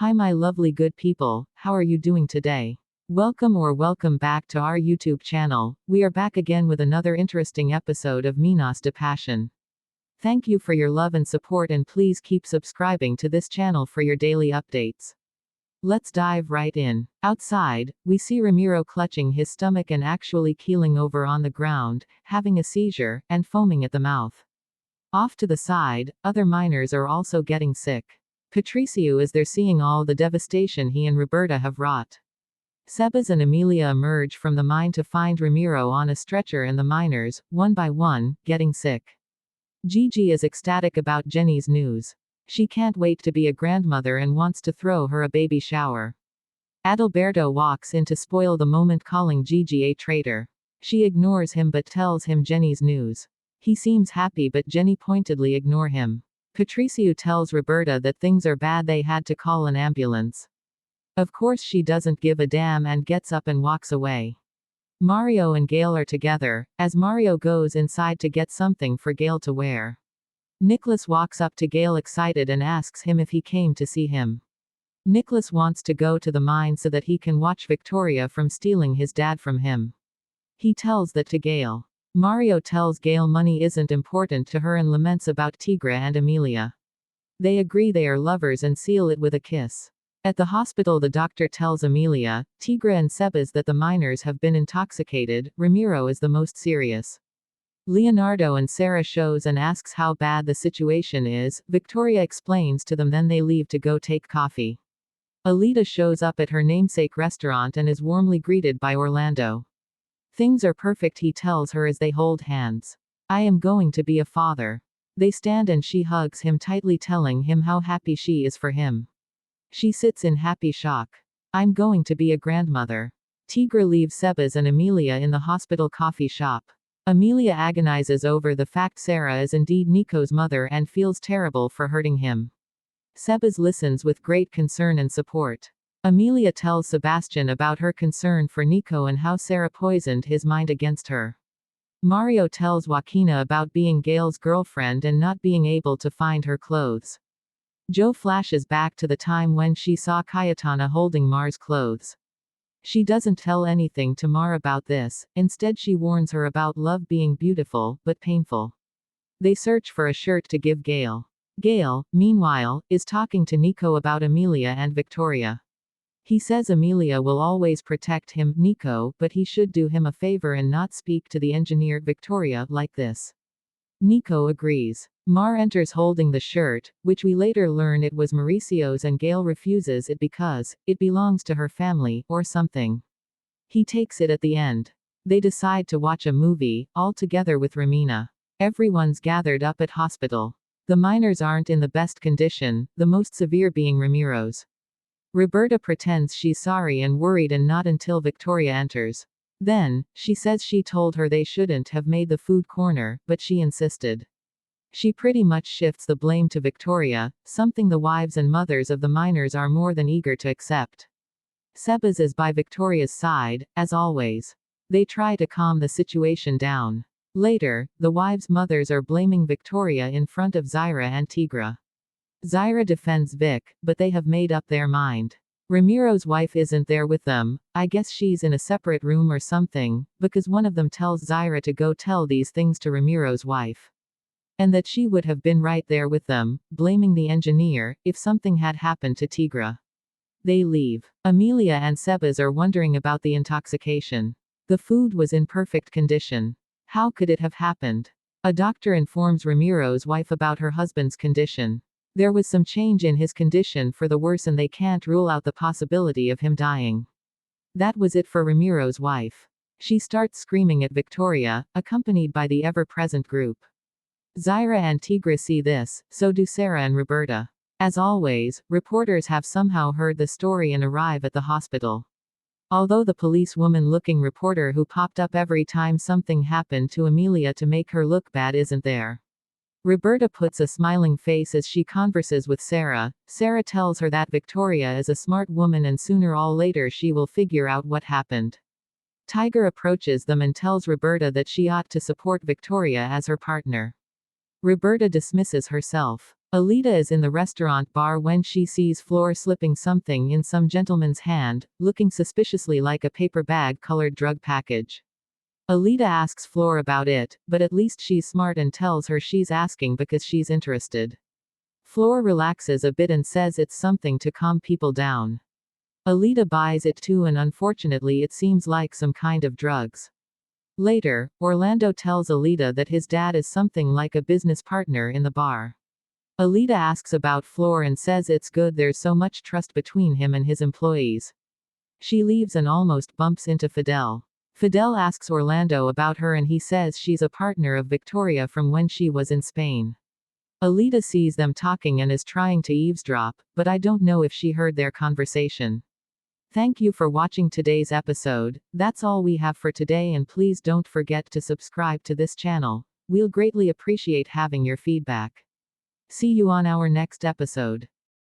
Hi my lovely good people, how are you doing today? Welcome back to our YouTube channel. We are back again with another interesting episode of Minas de Passion. Thank you for your love and support, and please keep subscribing to this channel for your daily updates. Let's dive right in. Outside, we see Ramiro clutching his stomach and actually keeling over on the ground, having a seizure, and foaming at the mouth. Off to the side, other miners are also getting sick. Patricio is there seeing all the devastation he and Roberta have wrought. Sebas and Amelia emerge from the mine to find Ramiro on a stretcher and the miners, one by one, getting sick. Gigi is ecstatic about Jenny's news. She can't wait to be a grandmother and wants to throw her a baby shower. Adalberto walks in to spoil the moment, calling Gigi a traitor. She ignores him but tells him Jenny's news. He seems happy but Jenny pointedly ignores him. Patricio tells Roberta that things are bad, they had to call an ambulance. Of course she doesn't give a damn and gets up and walks away. Mario and Gail are together, as Mario goes inside to get something for Gail to wear. Nicholas walks up to Gail excited and asks him if he came to see him. Nicholas wants to go to the mine so that he can watch Victoria from stealing his dad from him. He tells that to Gail. Mario tells Gail money isn't important to her and laments about Tigra and Amelia. They agree they are lovers and seal it with a kiss. At the hospital, the doctor tells Amelia, Tigra and Sebas that the miners have been intoxicated. Ramiro is the most serious. Leonardo and Sarah shows and asks how bad the situation is. Victoria explains to them, then they leave to go take coffee. Alita shows up at her namesake restaurant and is warmly greeted by Orlando. Things are perfect, he tells her as they hold hands. I am going to be a father. They stand and she hugs him tightly, telling him how happy she is for him. She sits in happy shock. I'm going to be a grandmother. Tigra leaves Sebas and Amelia in the hospital coffee shop. Amelia agonizes over the fact Sarah is indeed Nico's mother and feels terrible for hurting him. Sebas listens with great concern and support. Amelia tells Sebastian about her concern for Nico and how Sarah poisoned his mind against her. Mario tells Joaquina about being Gail's girlfriend and not being able to find her clothes. Joe flashes back to the time when she saw Cayetana holding Mar's clothes. She doesn't tell anything to Mar about this, instead she warns her about love being beautiful, but painful. They search for a shirt to give Gail. Gail, meanwhile, is talking to Nico about Amelia and Victoria. He says Amelia will always protect him, Nico, but he should do him a favor and not speak to the engineer Victoria like this. Nico agrees. Mar enters holding the shirt, which we later learn it was Mauricio's, and Gail refuses it because it belongs to her family, or something. He takes it at the end. They decide to watch a movie, all together with Romina. Everyone's gathered up at hospital. The miners aren't in the best condition, the most severe being Ramiro's. Roberta pretends she's sorry and worried, and not until Victoria enters. Then, she says she told her they shouldn't have made the food corner, but she insisted. She pretty much shifts the blame to Victoria, something the wives and mothers of the miners are more than eager to accept. Sebas is by Victoria's side, as always. They try to calm the situation down. Later, the wives' mothers are blaming Victoria in front of Zaira and Tigra. Zaira defends Vic, but they have made up their mind. Ramiro's wife isn't there with them. I guess she's in a separate room or something, because one of them tells Zaira to go tell these things to Ramiro's wife. And that she would have been right there with them, blaming the engineer, if something had happened to Tigra. They leave. Amelia and Sebas are wondering about the intoxication. The food was in perfect condition. How could it have happened? A doctor informs Ramiro's wife about her husband's condition. There was some change in his condition for the worse, and they can't rule out the possibility of him dying. That was it for Ramiro's wife. She starts screaming at Victoria, accompanied by the ever-present group. Zaira and Tigra see this, so do Sarah and Roberta. As always, reporters have somehow heard the story and arrive at the hospital. Although the policewoman-looking reporter who popped up every time something happened to Amelia to make her look bad isn't there. Roberta puts a smiling face as she converses with Sarah. Sarah tells her that Victoria is a smart woman and sooner or later she will figure out what happened. Tiger approaches them and tells Roberta that she ought to support Victoria as her partner. Roberta dismisses herself. Alita is in the restaurant bar when she sees Floor slipping something in some gentleman's hand, looking suspiciously like a paper bag colored drug package. Alita asks Floor about it, but at least she's smart and tells her she's asking because she's interested. Floor relaxes a bit and says it's something to calm people down. Alita buys it too, and unfortunately it seems like some kind of drugs. Later, Orlando tells Alita that his dad is something like a business partner in the bar. Alita asks about Floor and says it's good there's so much trust between him and his employees. She leaves and almost bumps into Fidel. Fidel asks Orlando about her and he says she's a partner of Victoria from when she was in Spain. Alita sees them talking and is trying to eavesdrop, but I don't know if she heard their conversation. Thank you for watching today's episode. That's all we have for today, and please don't forget to subscribe to this channel. We'll greatly appreciate having your feedback. See you on our next episode.